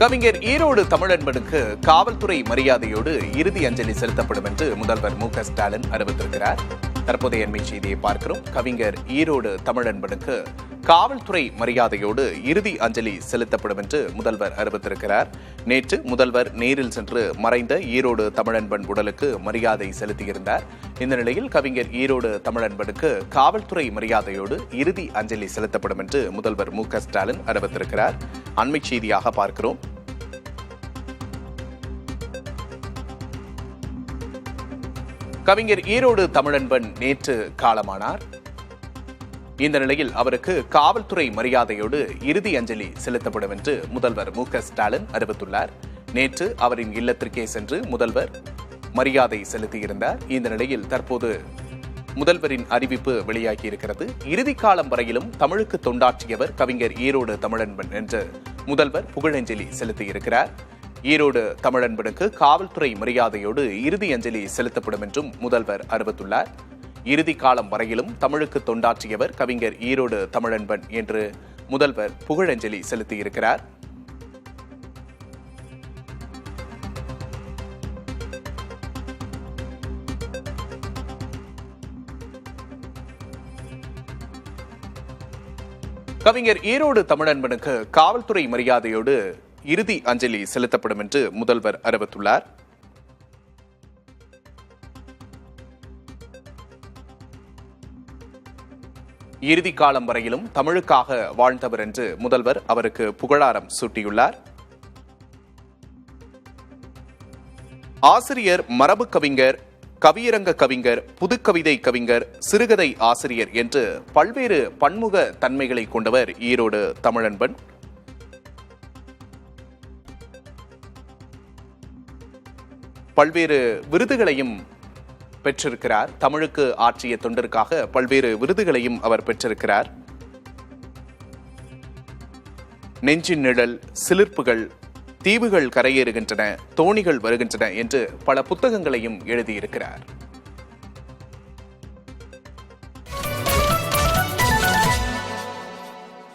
கவிஞர் ஈரோடு தமிழன்பனுக்கு காவல்துறை மரியாதையோடு இறுதி அஞ்சலி செலுத்தப்படும் என்று முதல்வர் மு.க.ஸ்டாலின் அறிவித்திருக்கிறார். தற்போதைய அண்மை செய்தியை பார்க்கிறோம். கவிஞர் ஈரோடு தமிழன்பனுக்கு காவல்துறை மரியாதையோடு இறுதி அஞ்சலி செலுத்தப்படும் என்று முதல்வர் அறிவித்திருக்கிறார். நேற்று முதல்வர் நேரில் சென்று மறைந்த ஈரோடு தமிழன்பன் உடலுக்கு மரியாதை செலுத்தியிருந்தார். இந்த நிலையில் கவிஞர் ஈரோடு தமிழன்பனுக்கு காவல்துறை மரியாதையோடு இறுதி அஞ்சலி செலுத்தப்படும் என்று முதல்வர் மு.க.ஸ்டாலின் அறிவித்திருக்கிறார். அண்மை செய்தியாக பார்க்கிறோம். கவிஞர் ஈரோடு தமிழன்பன் நேற்று காலமானார். இந்த நிலையில் அவருக்கு காவல்துறை மரியாதையோடு இறுதி அஞ்சலி செலுத்தப்படும் என்று முதல்வர் மு.க.ஸ்டாலின் அறிவித்துள்ளார். நேற்று அவரின் இல்லத்திற்கே சென்று முதல்வர் மரியாதை செலுத்தியிருந்தார். இந்த நிலையில் தற்போது முதல்வரின் அறிவிப்பு வெளியாகியிருக்கிறது. இறுதி காலம் வரையிலும் தமிழுக்கு தொண்டாற்றியவர் கவிஞர் ஈரோடு தமிழன்பன் என்று முதல்வர் புகழஞ்சலி செலுத்தியிருக்கிறார். ஈரோடு தமிழன்பனுக்கு காவல்துறை மரியாதையோடு இறுதி அஞ்சலி செலுத்தப்படும் என்றும் முதல்வர் அறிவித்துள்ளார். இறுதி காலம் வரையிலும் தமிழுக்கு தொண்டாற்றியவர் கவிஞர் ஈரோடு தமிழன்பன் என்று முதல்வர் புகழஞ்சலி செலுத்தியிருக்கிறார். கவிஞர் ஈரோடு தமிழன்பனுக்கு காவல்துறை மரியாதையோடு இறுதி அஞ்சலி செலுத்தப்படும் என்று முதல்வர் அறிவித்துள்ளார். இறுதி காலம் வரையிலும் தமிழுக்காக வாழ்ந்தவர் என்று முதல்வர் அவருக்கு புகழாரம் சூட்டியுள்ளார். ஆசிரியர், மரபு கவிஞர், கவியரங்க கவிஞர், புதுக்கவிதை கவிஞர், சிறுகதை ஆசிரியர் என்று பல்வேறு பன்முக தன்மைகளை கொண்டவர் ஈரோடு தமிழன்பன். பல்வேறு விருதுகளையும் பெற்றிருக்கிறார். தமிழுக்கு ஆற்றிய தொண்டிற்காக பல்வேறு விருதுகளையும் அவர் பெற்றிருக்கிறார். நெஞ்சின் நிழல், சிலிர்ப்புகள், தீவுகள் கரையேறுகின்றன, தோணிகள் வருகின்றன என்று பல புத்தகங்களையும் எழுதியிருக்கிறார்.